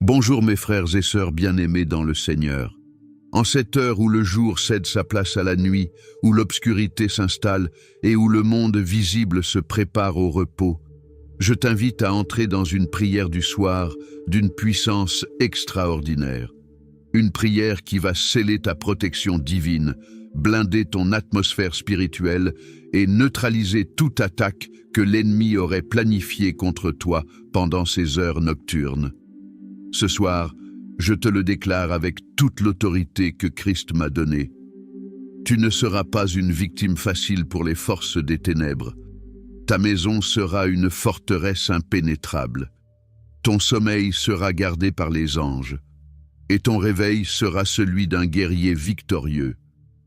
Bonjour mes frères et sœurs bien-aimés dans le Seigneur. En cette heure où le jour cède sa place à la nuit, où l'obscurité s'installe et où le monde visible se prépare au repos, je t'invite à entrer dans une prière du soir d'une puissance extraordinaire. Une prière qui va sceller ta protection divine, blinder ton atmosphère spirituelle et neutraliser toute attaque que l'ennemi aurait planifiée contre toi pendant ces heures nocturnes. Ce soir, je te le déclare avec toute l'autorité que Christ m'a donnée. Tu ne seras pas une victime facile pour les forces des ténèbres. Ta maison sera une forteresse impénétrable. Ton sommeil sera gardé par les anges, et ton réveil sera celui d'un guerrier victorieux.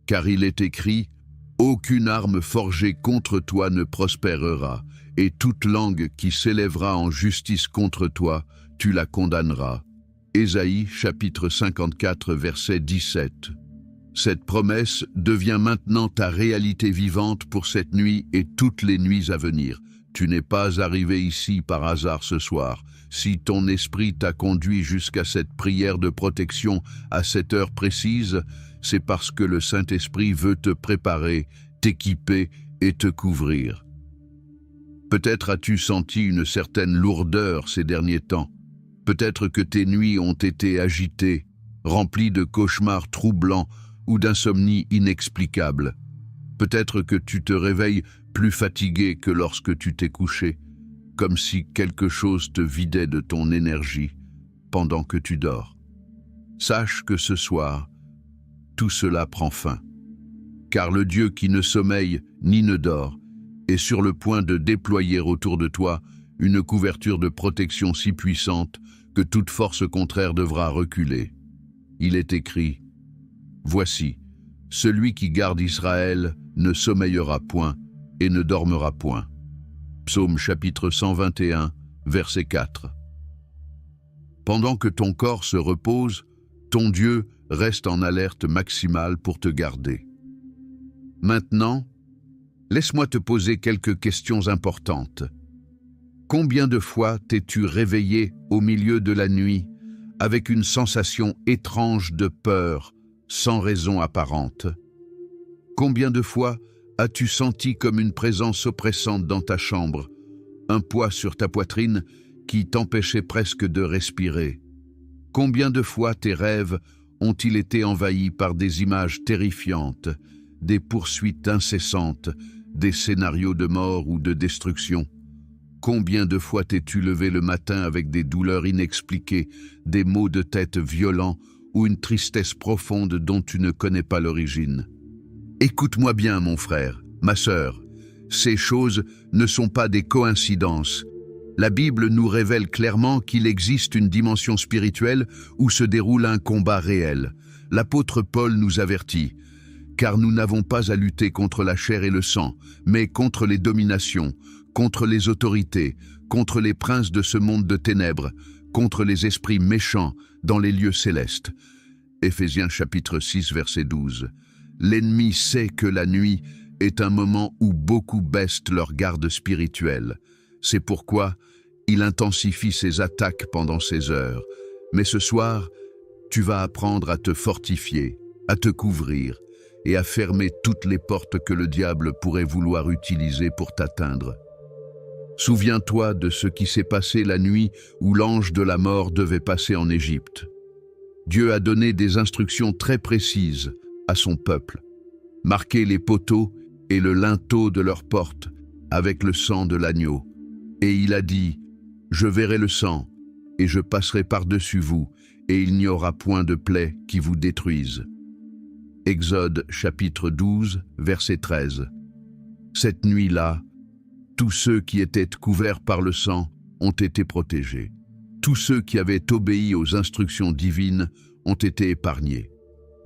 Car il est écrit, « Aucune arme forgée contre toi ne prospérera, et toute langue qui s'élèvera en justice contre toi, tu la condamneras. » Ésaïe chapitre 54 verset 17. Cette promesse devient maintenant ta réalité vivante pour cette nuit et toutes les nuits à venir. Tu n'es pas arrivé ici par hasard ce soir. Si ton esprit t'a conduit jusqu'à cette prière de protection à cette heure précise, c'est parce que le Saint-Esprit veut te préparer, t'équiper et te couvrir. Peut-être as-tu senti une certaine lourdeur ces derniers temps. Peut-être que tes nuits ont été agitées, remplies de cauchemars troublants ou d'insomnie inexplicable. Peut-être que tu te réveilles plus fatigué que lorsque tu t'es couché, comme si quelque chose te vidait de ton énergie pendant que tu dors. Sache que ce soir, tout cela prend fin, car le Dieu qui ne sommeille ni ne dort est sur le point de déployer autour de toi une couverture de protection si puissante que toute force contraire devra reculer. Il est écrit, « Voici, celui qui garde Israël ne sommeillera point et ne dormira point. » Psaume chapitre 121, verset 4. Pendant que ton corps se repose, ton Dieu reste en alerte maximale pour te garder. Maintenant, laisse-moi te poser quelques questions importantes. Combien de fois t'es-tu réveillé au milieu de la nuit avec une sensation étrange de peur, sans raison apparente? Combien de fois as-tu senti comme une présence oppressante dans ta chambre, un poids sur ta poitrine qui t'empêchait presque de respirer? Combien de fois tes rêves ont-ils été envahis par des images terrifiantes, des poursuites incessantes, des scénarios de mort ou de destruction? Combien de fois t'es-tu levé le matin avec des douleurs inexpliquées, des maux de tête violents ou une tristesse profonde dont tu ne connais pas l'origine? Écoute-moi bien, mon frère, ma sœur, ces choses ne sont pas des coïncidences. La Bible nous révèle clairement qu'il existe une dimension spirituelle où se déroule un combat réel. L'apôtre Paul nous avertit, « Car nous n'avons pas à lutter contre la chair et le sang, mais contre les dominations, contre les autorités, contre les princes de ce monde de ténèbres, contre les esprits méchants dans les lieux célestes. » Éphésiens chapitre 6 verset 12. L'ennemi sait que la nuit est un moment où beaucoup baissent leur garde spirituelle. C'est pourquoi il intensifie ses attaques pendant ces heures. Mais ce soir, tu vas apprendre à te fortifier, à te couvrir et à fermer toutes les portes que le diable pourrait vouloir utiliser pour t'atteindre. Souviens-toi de ce qui s'est passé la nuit où l'ange de la mort devait passer en Égypte. Dieu a donné des instructions très précises à son peuple. Marquez les poteaux et le linteau de leurs portes avec le sang de l'agneau. Et il a dit, « Je verrai le sang, et je passerai par-dessus vous, et il n'y aura point de plaie qui vous détruise. » Exode chapitre 12, verset 13. Cette nuit-là, tous ceux qui étaient couverts par le sang ont été protégés. Tous ceux qui avaient obéi aux instructions divines ont été épargnés.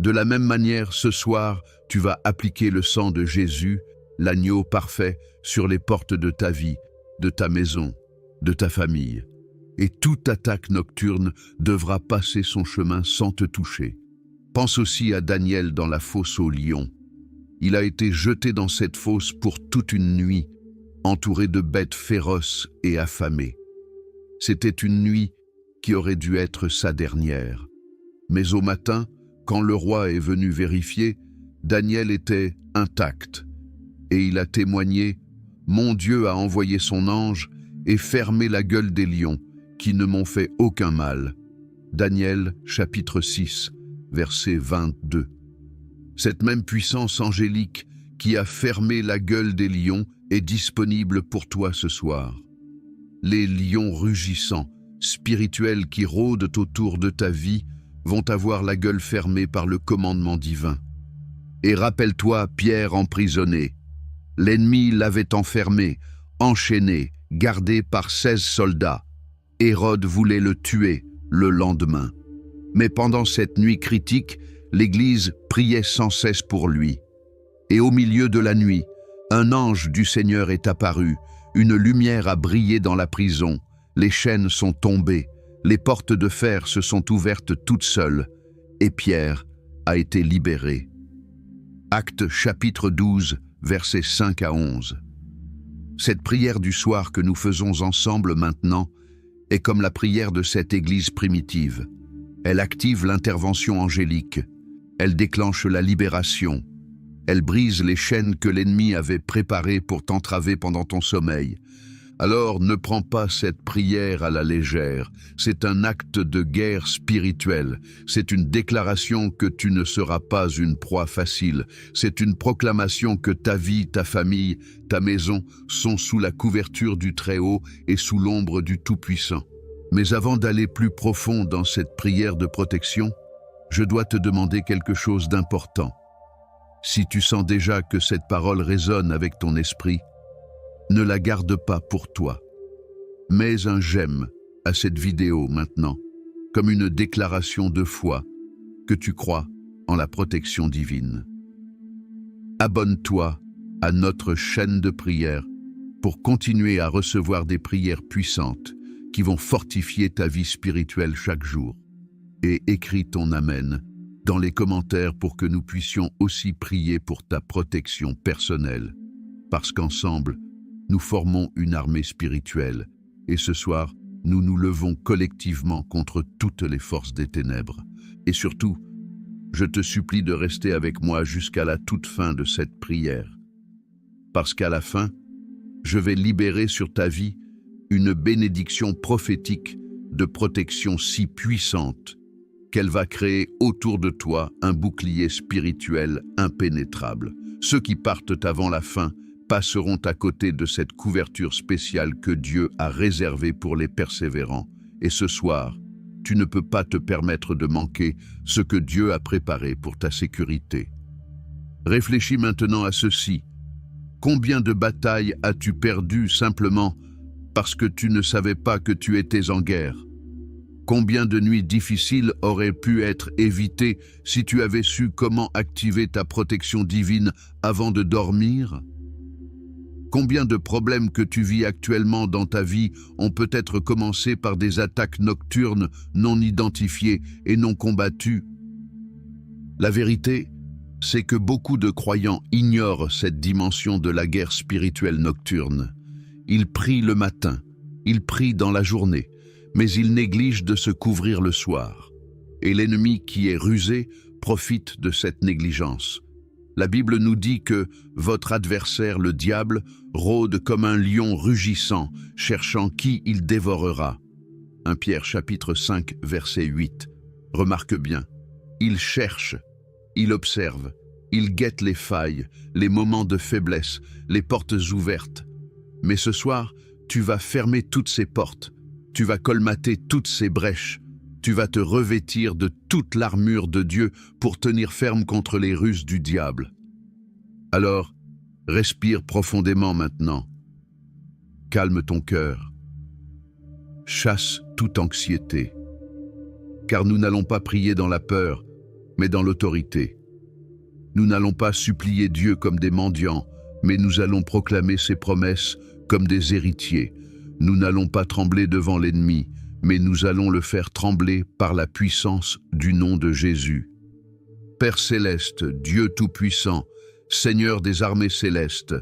De la même manière, ce soir, tu vas appliquer le sang de Jésus, l'agneau parfait, sur les portes de ta vie, de ta maison, de ta famille. Et toute attaque nocturne devra passer son chemin sans te toucher. Pense aussi à Daniel dans la fosse aux lions. Il a été jeté dans cette fosse pour toute une nuit, entouré de bêtes féroces et affamées. C'était une nuit qui aurait dû être sa dernière. Mais au matin, quand le roi est venu vérifier, Daniel était intact. Et il a témoigné, « Mon Dieu a envoyé son ange et fermé la gueule des lions, qui ne m'ont fait aucun mal. » Daniel, chapitre 6, verset 22. Cette même puissance angélique qui a fermé la gueule des lions est disponible pour toi ce soir. Les lions rugissants, spirituels qui rôdent autour de ta vie, vont avoir la gueule fermée par le commandement divin. Et rappelle-toi Pierre emprisonné. L'ennemi l'avait enfermé, enchaîné, gardé par 16 soldats. Hérode voulait le tuer le lendemain. Mais pendant cette nuit critique, l'Église priait sans cesse pour lui. Et au milieu de la nuit, un ange du Seigneur est apparu, une lumière a brillé dans la prison, les chaînes sont tombées, les portes de fer se sont ouvertes toutes seules, et Pierre a été libéré. Actes chapitre 12, versets 5 à 11. Cette prière du soir que nous faisons ensemble maintenant est comme la prière de cette Église primitive. Elle active l'intervention angélique, elle déclenche la libération, elle brise les chaînes que l'ennemi avait préparées pour t'entraver pendant ton sommeil. Alors ne prends pas cette prière à la légère, c'est un acte de guerre spirituelle, c'est une déclaration que tu ne seras pas une proie facile, c'est une proclamation que ta vie, ta famille, ta maison sont sous la couverture du Très-Haut et sous l'ombre du Tout-Puissant. Mais avant d'aller plus profond dans cette prière de protection, je dois te demander quelque chose d'important. Si tu sens déjà que cette parole résonne avec ton esprit, ne la garde pas pour toi. Mets un j'aime à cette vidéo maintenant, comme une déclaration de foi que tu crois en la protection divine. Abonne-toi à notre chaîne de prière pour continuer à recevoir des prières puissantes qui vont fortifier ta vie spirituelle chaque jour. Et écris ton Amen dans les commentaires pour que nous puissions aussi prier pour ta protection personnelle. Parce qu'ensemble, nous formons une armée spirituelle et ce soir, nous nous levons collectivement contre toutes les forces des ténèbres. Et surtout, je te supplie de rester avec moi jusqu'à la toute fin de cette prière. Parce qu'à la fin, je vais libérer sur ta vie une bénédiction prophétique de protection si puissante qu'elle va créer autour de toi un bouclier spirituel impénétrable. Ceux qui partent avant la fin passeront à côté de cette couverture spéciale que Dieu a réservée pour les persévérants. Et ce soir, tu ne peux pas te permettre de manquer ce que Dieu a préparé pour ta sécurité. Réfléchis maintenant à ceci. Combien de batailles as-tu perdues simplement parce que tu ne savais pas que tu étais en guerre? Combien de nuits difficiles auraient pu être évitées si tu avais su comment activer ta protection divine avant de dormir? Combien de problèmes que tu vis actuellement dans ta vie ont peut-être commencé par des attaques nocturnes non identifiées et non combattues? La vérité, c'est que beaucoup de croyants ignorent cette dimension de la guerre spirituelle nocturne. Ils prient le matin, ils prient dans la journée, mais ils négligent de se couvrir le soir. Et l'ennemi qui est rusé profite de cette négligence. La Bible nous dit que votre adversaire, le diable, rôde comme un lion rugissant, cherchant qui il dévorera. 1 Pierre chapitre 5, verset 8. Remarque bien, il cherche, il observe, il guette les failles, les moments de faiblesse, les portes ouvertes. Mais ce soir, tu vas fermer toutes ces portes, tu vas colmater toutes ces brèches, tu vas te revêtir de toute l'armure de Dieu pour tenir ferme contre les ruses du diable. Alors, respire profondément maintenant. Calme ton cœur. Chasse toute anxiété. Car nous n'allons pas prier dans la peur, mais dans l'autorité. Nous n'allons pas supplier Dieu comme des mendiants, mais nous allons proclamer ses promesses comme des héritiers. Nous n'allons pas trembler devant l'ennemi, mais nous allons le faire trembler par la puissance du nom de Jésus. Père céleste, Dieu tout-puissant, Seigneur des armées célestes,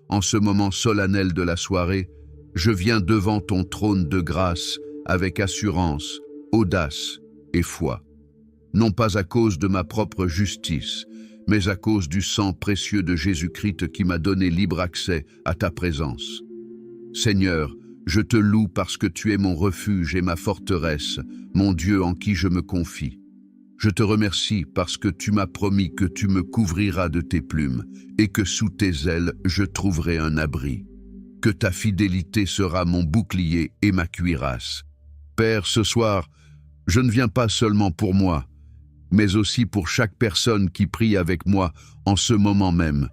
en ce moment solennel de la soirée, je viens devant ton trône de grâce avec assurance, audace et foi, non pas à cause de ma propre justice, mais à cause du sang précieux de Jésus-Christ qui m'a donné libre accès à ta présence. Seigneur, je te loue parce que tu es mon refuge et ma forteresse, mon Dieu en qui je me confie. Je te remercie parce que tu m'as promis que tu me couvriras de tes plumes et que sous tes ailes je trouverai un abri. Que ta fidélité sera mon bouclier et ma cuirasse. Père, ce soir, je ne viens pas seulement pour moi, mais aussi pour chaque personne qui prie avec moi en ce moment même.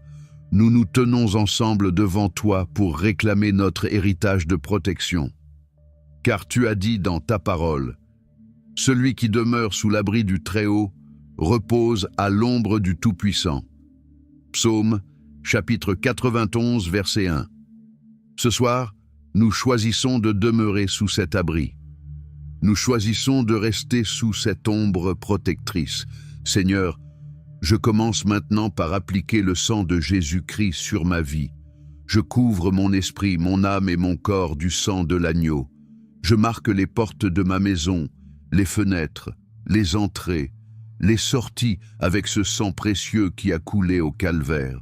Nous nous tenons ensemble devant toi pour réclamer notre héritage de protection. Car tu as dit dans ta parole, « Celui qui demeure sous l'abri du Très-Haut repose à l'ombre du Tout-Puissant. » Psaume, chapitre 91, verset 1. Ce soir, nous choisissons de demeurer sous cet abri. Nous choisissons de rester sous cette ombre protectrice. Seigneur, je commence maintenant par appliquer le sang de Jésus-Christ sur ma vie. Je couvre mon esprit, mon âme et mon corps du sang de l'agneau. Je marque les portes de ma maison, les fenêtres, les entrées, les sorties avec ce sang précieux qui a coulé au calvaire.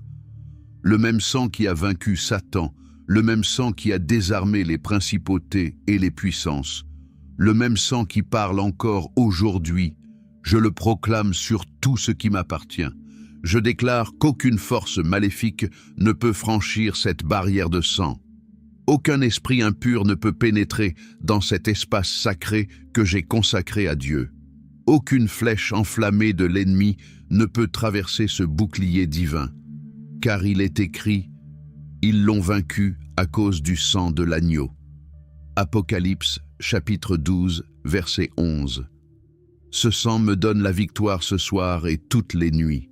Le même sang qui a vaincu Satan, le même sang qui a désarmé les principautés et les puissances, le même sang qui parle encore aujourd'hui. Je le proclame sur tout ce qui m'appartient. Je déclare qu'aucune force maléfique ne peut franchir cette barrière de sang. Aucun esprit impur ne peut pénétrer dans cet espace sacré que j'ai consacré à Dieu. Aucune flèche enflammée de l'ennemi ne peut traverser ce bouclier divin. Car il est écrit, « Ils l'ont vaincu à cause du sang de l'agneau. » Apocalypse, chapitre 12, verset 11. Ce sang me donne la victoire ce soir et toutes les nuits.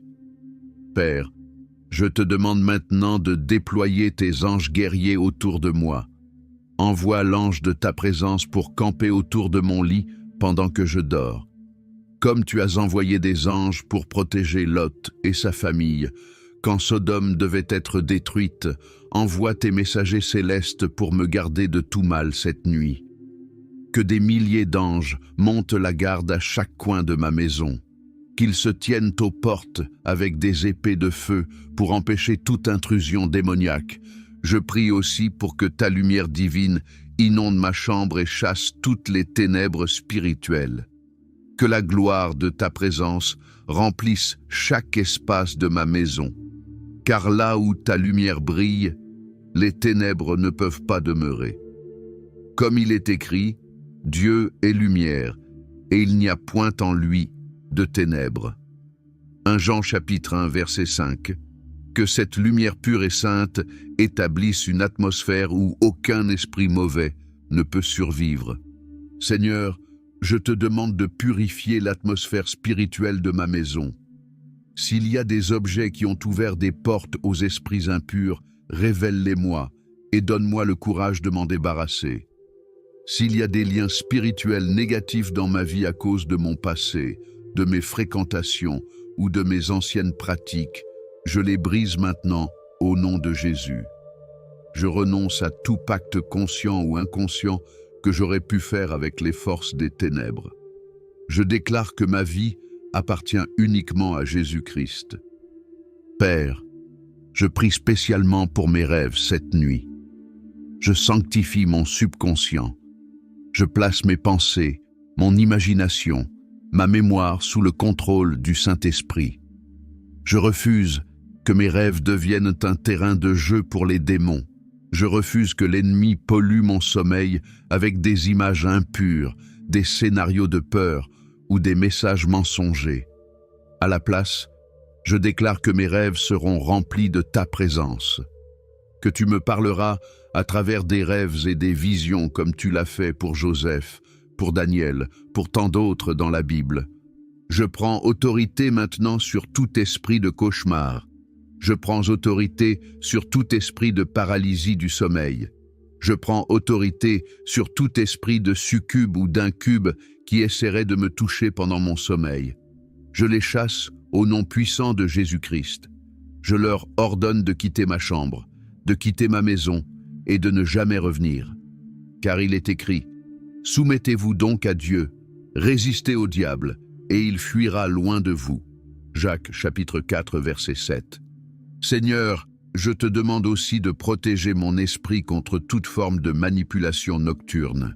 Père, je te demande maintenant de déployer tes anges guerriers autour de moi. Envoie l'ange de ta présence pour camper autour de mon lit pendant que je dors. Comme tu as envoyé des anges pour protéger Lot et sa famille, quand Sodome devait être détruite, envoie tes messagers célestes pour me garder de tout mal cette nuit. Que des milliers d'anges montent la garde à chaque coin de ma maison. Qu'ils se tiennent aux portes avec des épées de feu pour empêcher toute intrusion démoniaque. Je prie aussi pour que ta lumière divine inonde ma chambre et chasse toutes les ténèbres spirituelles. Que la gloire de ta présence remplisse chaque espace de ma maison. Car là où ta lumière brille, les ténèbres ne peuvent pas demeurer. Comme il est écrit, Dieu est lumière, et il n'y a point en lui de ténèbres. 1 Jean chapitre 1 verset 5. Que cette lumière pure et sainte établisse une atmosphère où aucun esprit mauvais ne peut survivre. Seigneur, je te demande de purifier l'atmosphère spirituelle de ma maison. S'il y a des objets qui ont ouvert des portes aux esprits impurs, révèle-les-moi et donne-moi le courage de m'en débarrasser. S'il y a des liens spirituels négatifs dans ma vie à cause de mon passé, de mes fréquentations ou de mes anciennes pratiques, je les brise maintenant au nom de Jésus. Je renonce à tout pacte conscient ou inconscient que j'aurais pu faire avec les forces des ténèbres. Je déclare que ma vie appartient uniquement à Jésus-Christ. Père, je prie spécialement pour mes rêves cette nuit. Je sanctifie mon subconscient. Je place mes pensées, mon imagination, ma mémoire sous le contrôle du Saint-Esprit. Je refuse que mes rêves deviennent un terrain de jeu pour les démons. Je refuse que l'ennemi pollue mon sommeil avec des images impures, des scénarios de peur ou des messages mensongers. À la place, je déclare que mes rêves seront remplis de ta présence, que tu me parleras à travers des rêves et des visions comme tu l'as fait pour Joseph, pour Daniel, pour tant d'autres dans la Bible. Je prends autorité maintenant sur tout esprit de cauchemar. Je prends autorité sur tout esprit de paralysie du sommeil. Je prends autorité sur tout esprit de succube ou d'incube qui essaierait de me toucher pendant mon sommeil. Je les chasse au nom puissant de Jésus-Christ. Je leur ordonne de quitter ma chambre, de quitter ma maison et de ne jamais revenir. Car il est écrit, « Soumettez-vous donc à Dieu, Résistez au diable, et il fuira loin de vous. Jacques chapitre 4 verset 7. Seigneur, je te demande aussi de protéger mon esprit contre toute forme de manipulation nocturne.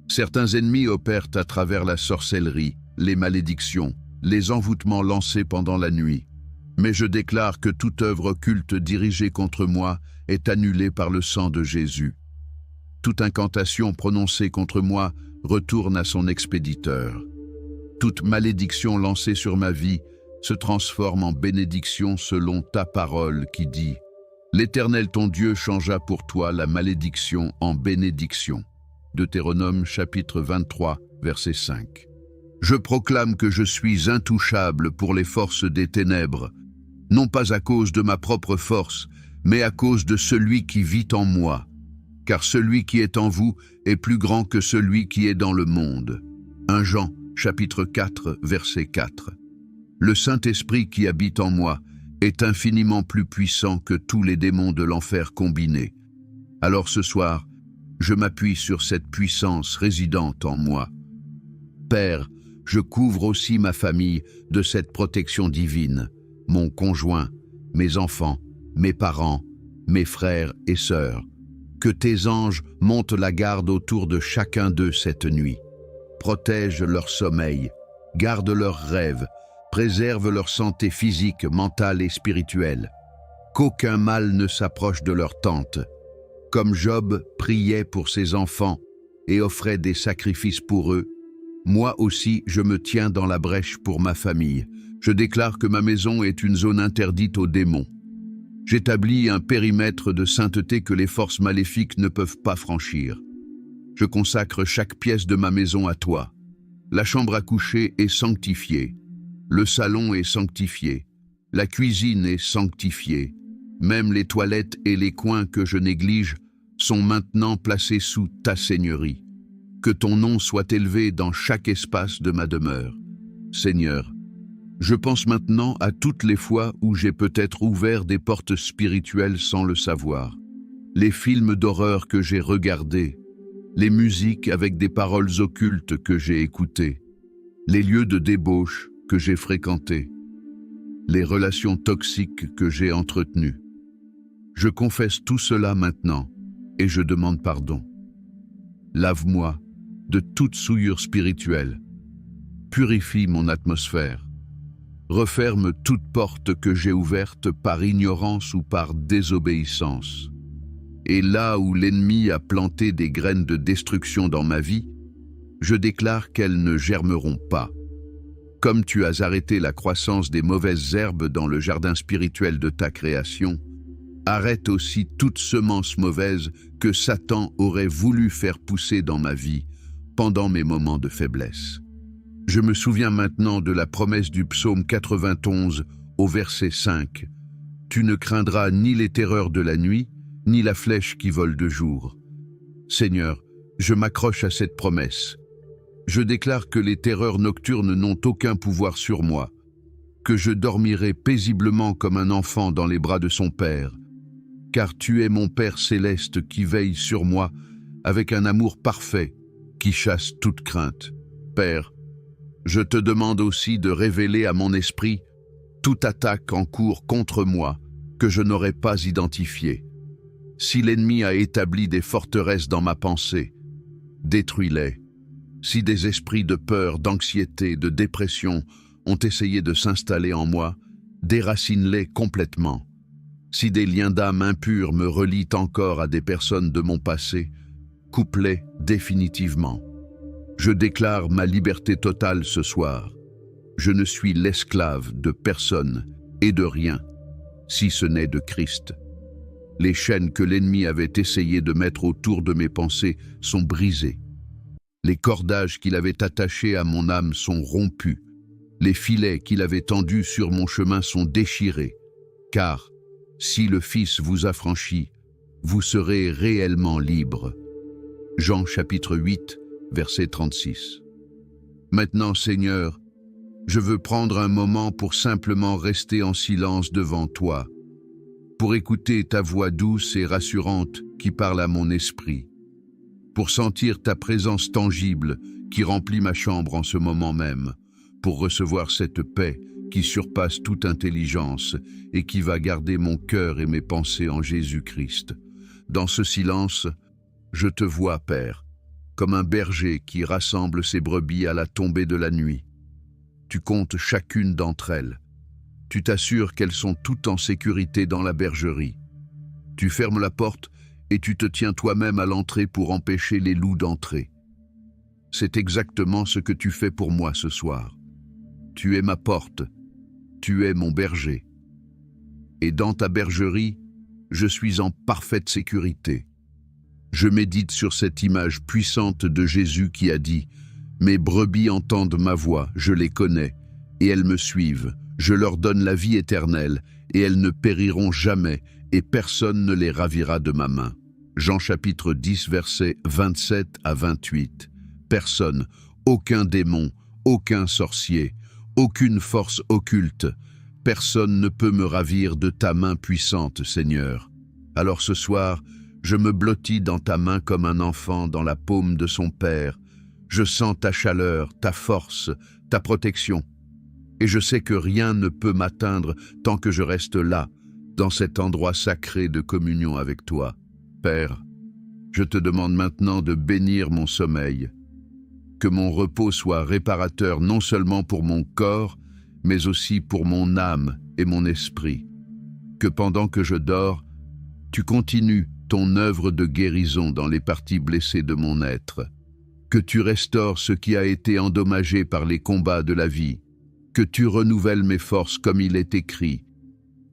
Certains ennemis opèrent à travers la sorcellerie, les malédictions, les envoûtements lancés pendant la nuit. Mais je déclare que toute œuvre occulte dirigée contre moi est annulée par le sang de Jésus. Toute incantation prononcée contre moi retourne à son expéditeur. Toute malédiction lancée sur ma vie se transforme en bénédiction selon ta parole qui dit « L'Éternel ton Dieu changea pour toi la malédiction en bénédiction ». Deutéronome chapitre 23, verset 5. Je proclame que je suis intouchable pour les forces des ténèbres, non pas à cause de ma propre force, mais à cause de celui qui vit en moi. Car celui qui est en vous est plus grand que celui qui est dans le monde. 1 Jean, chapitre 4, verset 4. Le Saint-Esprit qui habite en moi est infiniment plus puissant que tous les démons de l'enfer combinés. Alors ce soir, je m'appuie sur cette puissance résidente en moi. Père, je couvre aussi ma famille de cette protection divine, mon conjoint, mes enfants, mes parents, mes frères et sœurs. Que tes anges montent la garde autour de chacun d'eux cette nuit. Protège leur sommeil, garde leurs rêves, préserve leur santé physique, mentale et spirituelle. Qu'aucun mal ne s'approche de leur tente. Comme Job priait pour ses enfants et offrait des sacrifices pour eux, moi aussi je me tiens dans la brèche pour ma famille. Je déclare que ma maison est une zone interdite aux démons. J'établis un périmètre de sainteté que les forces maléfiques ne peuvent pas franchir. Je consacre chaque pièce de ma maison à toi. La chambre à coucher est sanctifiée. Le salon est sanctifié. La cuisine est sanctifiée. Même les toilettes et les coins que je néglige sont maintenant placés sous ta seigneurie. Que ton nom soit élevé dans chaque espace de ma demeure. Seigneur, je pense maintenant à toutes les fois où j'ai peut-être ouvert des portes spirituelles sans le savoir. Les films d'horreur que j'ai regardés, les musiques avec des paroles occultes que j'ai écoutées, les lieux de débauche que j'ai fréquentés, les relations toxiques que j'ai entretenues. Je confesse tout cela maintenant et je demande pardon. Lave-moi de toute souillure spirituelle. Purifie mon atmosphère. Referme toute porte que j'ai ouverte par ignorance ou par désobéissance. Et là où l'ennemi a planté des graines de destruction dans ma vie, je déclare qu'elles ne germeront pas. Comme tu as arrêté la croissance des mauvaises herbes dans le jardin spirituel de ta création, arrête aussi toute semence mauvaise que Satan aurait voulu faire pousser dans ma vie pendant mes moments de faiblesse. Je me souviens maintenant de la promesse du psaume 91 au verset 5. « Tu ne craindras ni les terreurs de la nuit, ni la flèche qui vole de jour. » Seigneur, je m'accroche à cette promesse. Je déclare que les terreurs nocturnes n'ont aucun pouvoir sur moi, que je dormirai paisiblement comme un enfant dans les bras de son Père, car tu es mon Père céleste qui veille sur moi avec un amour parfait qui chasse toute crainte. Père, je te demande aussi de révéler à mon esprit toute attaque en cours contre moi que je n'aurais pas identifiée. Si l'ennemi a établi des forteresses dans ma pensée, détruis-les. Si des esprits de peur, d'anxiété, de dépression ont essayé de s'installer en moi, déracine-les complètement. Si des liens d'âme impurs me relient encore à des personnes de mon passé, coupe-les définitivement. Je déclare ma liberté totale ce soir. Je ne suis l'esclave de personne et de rien, si ce n'est de Christ. Les chaînes que l'ennemi avait essayé de mettre autour de mes pensées sont brisées. Les cordages qu'il avait attachés à mon âme sont rompus. Les filets qu'il avait tendus sur mon chemin sont déchirés. Car, si le Fils vous affranchit, vous serez réellement libre. Jean chapitre 8, verset 36. Maintenant, Seigneur, je veux prendre un moment pour simplement rester en silence devant toi, pour écouter ta voix douce et rassurante qui parle à mon esprit, pour sentir ta présence tangible qui remplit ma chambre en ce moment même, pour recevoir cette paix qui surpasse toute intelligence et qui va garder mon cœur et mes pensées en Jésus-Christ. Dans ce silence, je te vois, Père, comme un berger qui rassemble ses brebis à la tombée de la nuit. Tu comptes chacune d'entre elles. Tu t'assures qu'elles sont toutes en sécurité dans la bergerie. Tu fermes la porte et tu te tiens toi-même à l'entrée pour empêcher les loups d'entrer. C'est exactement ce que tu fais pour moi ce soir. Tu es ma porte, tu es mon berger. Et dans ta bergerie, je suis en parfaite sécurité. Je médite sur cette image puissante de Jésus qui a dit « Mes brebis entendent ma voix, je les connais, et elles me suivent. Je leur donne la vie éternelle, et elles ne périront jamais, et personne ne les ravira de ma main. » Jean chapitre 10, versets 27 à 28. Personne, aucun démon, aucun sorcier, aucune force occulte, personne ne peut me ravir de ta main puissante, Seigneur. Alors ce soir, je me blottis dans ta main comme un enfant dans la paume de son père. Je sens ta chaleur, ta force, ta protection. Et je sais que rien ne peut m'atteindre tant que je reste là, dans cet endroit sacré de communion avec toi. Père, je te demande maintenant de bénir mon sommeil. Que mon repos soit réparateur non seulement pour mon corps, mais aussi pour mon âme et mon esprit. Que pendant que je dors, tu continues ton œuvre de guérison dans les parties blessées de mon être. Que tu restaures ce qui a été endommagé par les combats de la vie. Que tu renouvelles mes forces comme il est écrit.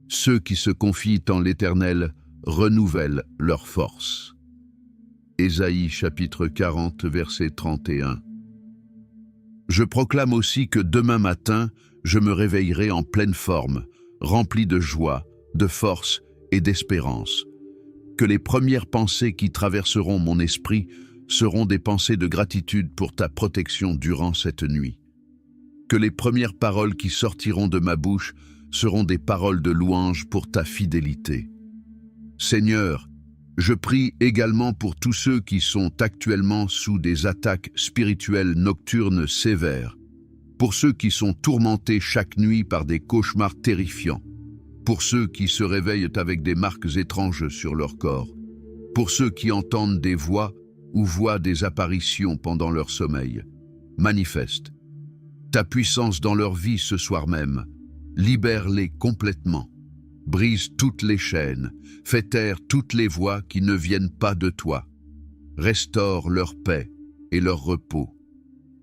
Ceux qui se confient en l'Éternel renouvellent leurs forces. Ésaïe chapitre 40, verset 31. Je proclame aussi que demain matin, je me réveillerai en pleine forme, rempli de joie, de force et d'espérance. Que les premières pensées qui traverseront mon esprit seront des pensées de gratitude pour ta protection durant cette nuit. Que les premières paroles qui sortiront de ma bouche seront des paroles de louange pour ta fidélité. Seigneur, je prie également pour tous ceux qui sont actuellement sous des attaques spirituelles nocturnes sévères, pour ceux qui sont tourmentés chaque nuit par des cauchemars terrifiants, pour ceux qui se réveillent avec des marques étranges sur leur corps, pour ceux qui entendent des voix ou voient des apparitions pendant leur sommeil. Manifeste ta puissance dans leur vie ce soir même, libère-les complètement. Brise toutes les chaînes, fais taire toutes les voix qui ne viennent pas de toi. Restaure leur paix et leur repos.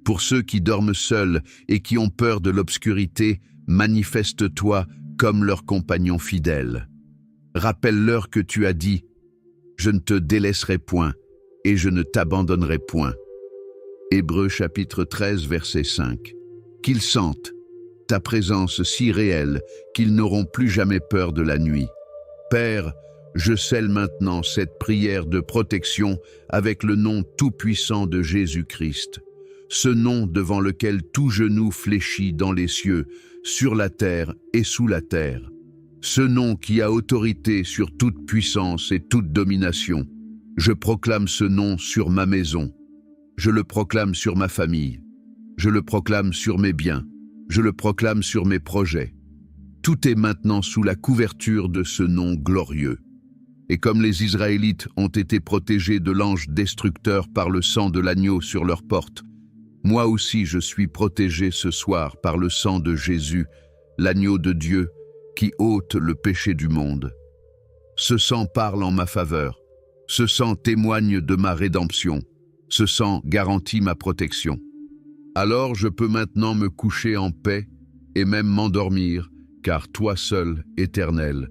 Pour ceux qui dorment seuls et qui ont peur de l'obscurité, manifeste-toi comme leur compagnon fidèle. Rappelle-leur que tu as dit « Je ne te délaisserai point et je ne t'abandonnerai point ». Hébreux chapitre 13, verset 5. Qu'ils sentent ta présence si réelle qu'ils n'auront plus jamais peur de la nuit. Père, je scelle maintenant cette prière de protection avec le nom tout-puissant de Jésus-Christ, ce nom devant lequel tout genou fléchit dans les cieux, sur la terre et sous la terre, ce nom qui a autorité sur toute puissance et toute domination. Je proclame ce nom sur ma maison, je le proclame sur ma famille, je le proclame sur mes biens, je le proclame sur mes projets. Tout est maintenant sous la couverture de ce nom glorieux. Et comme les Israélites ont été protégés de l'ange destructeur par le sang de l'agneau sur leurs portes, moi aussi je suis protégé ce soir par le sang de Jésus, l'agneau de Dieu, qui ôte le péché du monde. Ce sang parle en ma faveur, ce sang témoigne de ma rédemption, ce sang garantit ma protection. Alors je peux maintenant me coucher en paix et même m'endormir, car toi seul, Éternel,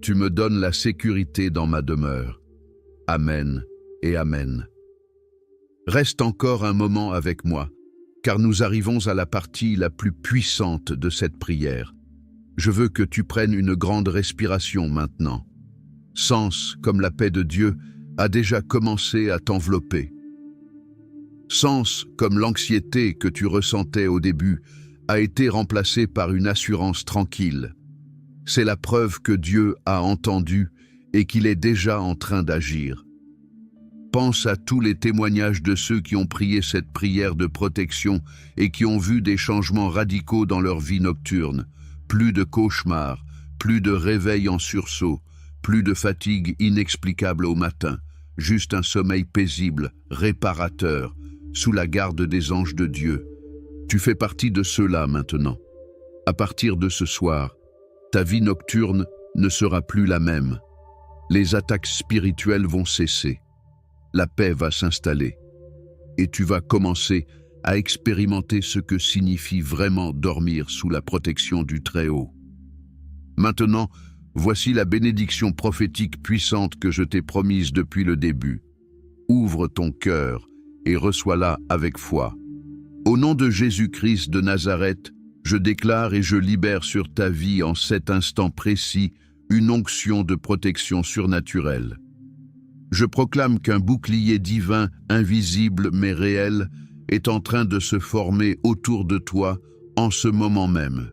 tu me donnes la sécurité dans ma demeure. Amen et Amen. Reste encore un moment avec moi, car nous arrivons à la partie la plus puissante de cette prière. Je veux que tu prennes une grande respiration maintenant. Sens comme la paix de Dieu a déjà commencé à t'envelopper. Sens comme l'anxiété que tu ressentais au début a été remplacée par une assurance tranquille. C'est la preuve que Dieu a entendu et qu'il est déjà en train d'agir. Pense à tous les témoignages de ceux qui ont prié cette prière de protection et qui ont vu des changements radicaux dans leur vie nocturne. Plus de cauchemars, plus de réveils en sursaut, plus de fatigue inexplicable au matin, juste un sommeil paisible, réparateur, sous la garde des anges de Dieu. Tu fais partie de ceux-là maintenant. À partir de ce soir, ta vie nocturne ne sera plus la même. Les attaques spirituelles vont cesser. La paix va s'installer. Et tu vas commencer à expérimenter ce que signifie vraiment dormir sous la protection du Très-Haut. Maintenant, voici la bénédiction prophétique puissante que je t'ai promise depuis le début. Ouvre ton cœur et reçois-la avec foi. Au nom de Jésus-Christ de Nazareth, je déclare et je libère sur ta vie en cet instant précis une onction de protection surnaturelle. Je proclame qu'un bouclier divin, invisible mais réel, est en train de se former autour de toi en ce moment même.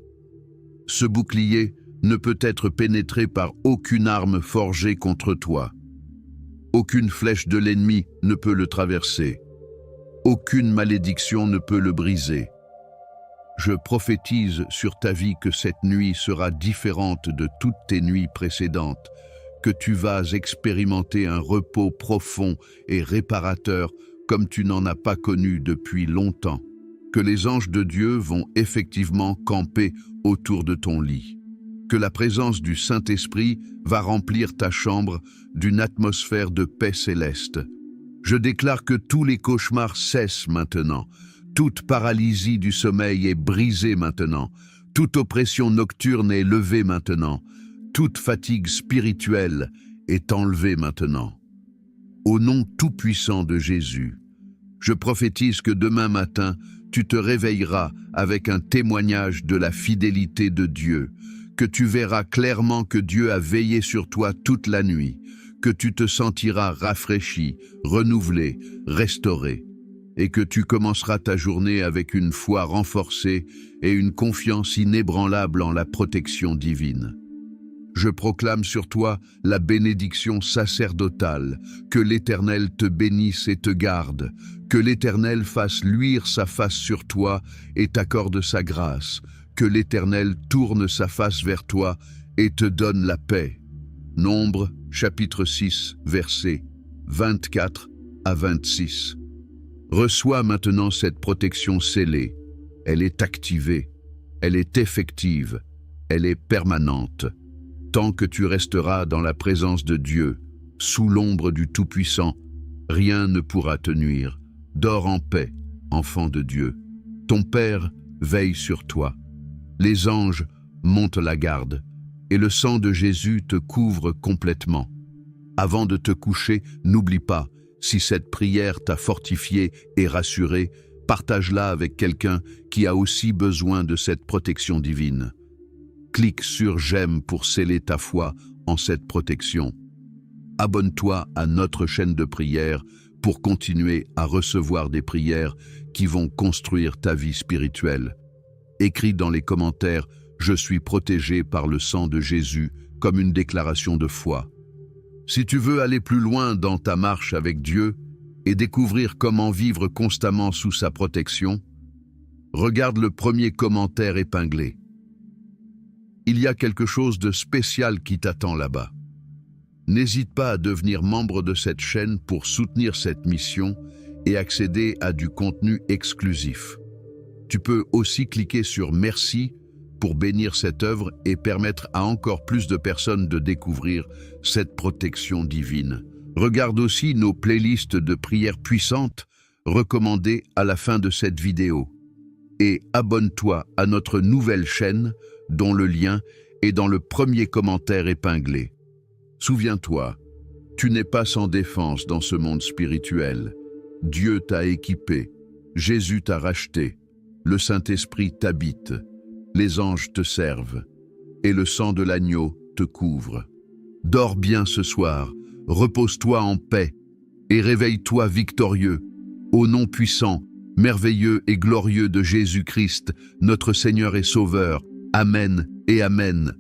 Ce bouclier ne peut être pénétré par aucune arme forgée contre toi. Aucune flèche de l'ennemi ne peut le traverser. Aucune malédiction ne peut le briser. Je prophétise sur ta vie que cette nuit sera différente de toutes tes nuits précédentes, que tu vas expérimenter un repos profond et réparateur comme tu n'en as pas connu depuis longtemps, que les anges de Dieu vont effectivement camper autour de ton lit, que la présence du Saint-Esprit va remplir ta chambre d'une atmosphère de paix céleste. Je déclare que tous les cauchemars cessent maintenant, toute paralysie du sommeil est brisée maintenant, toute oppression nocturne est levée maintenant, toute fatigue spirituelle est enlevée maintenant. Au nom tout-puissant de Jésus, je prophétise que demain matin, tu te réveilleras avec un témoignage de la fidélité de Dieu, que tu verras clairement que Dieu a veillé sur toi toute la nuit, que tu te sentiras rafraîchi, renouvelé, restauré, et que tu commenceras ta journée avec une foi renforcée et une confiance inébranlable en la protection divine. Je proclame sur toi la bénédiction sacerdotale, que l'Éternel te bénisse et te garde, que l'Éternel fasse luire sa face sur toi et t'accorde sa grâce, que l'Éternel tourne sa face vers toi et te donne la paix. Nombre, chapitre 6, versets 24 à 26. Reçois maintenant cette protection scellée. Elle est activée, elle est effective, elle est permanente. Tant que tu resteras dans la présence de Dieu, sous l'ombre du Tout-Puissant, rien ne pourra te nuire. Dors en paix, enfant de Dieu. Ton Père veille sur toi. Les anges montent la garde, et le sang de Jésus te couvre complètement. Avant de te coucher, n'oublie pas, si cette prière t'a fortifié et rassuré, partage-la avec quelqu'un qui a aussi besoin de cette protection divine. Clique sur j'aime pour sceller ta foi en cette protection. Abonne-toi à notre chaîne de prière pour continuer à recevoir des prières qui vont construire ta vie spirituelle. Écris dans les commentaires « Je suis protégé par le sang de Jésus » comme une déclaration de foi. Si tu veux aller plus loin dans ta marche avec Dieu et découvrir comment vivre constamment sous sa protection, regarde le premier commentaire épinglé. Il y a quelque chose de spécial qui t'attend là-bas. N'hésite pas à devenir membre de cette chaîne pour soutenir cette mission et accéder à du contenu exclusif. Tu peux aussi cliquer sur « Merci » pour bénir cette œuvre et permettre à encore plus de personnes de découvrir cette protection divine. Regarde aussi nos playlists de prières puissantes recommandées à la fin de cette vidéo. Et abonne-toi à notre nouvelle chaîne dont le lien est dans le premier commentaire épinglé. Souviens-toi, tu n'es pas sans défense dans ce monde spirituel. Dieu t'a équipé, Jésus t'a racheté, le Saint-Esprit t'habite, les anges te servent, et le sang de l'agneau te couvre. Dors bien ce soir, repose-toi en paix, et réveille-toi victorieux, au nom puissant, merveilleux et glorieux de Jésus-Christ, notre Seigneur et Sauveur. Amen et Amen.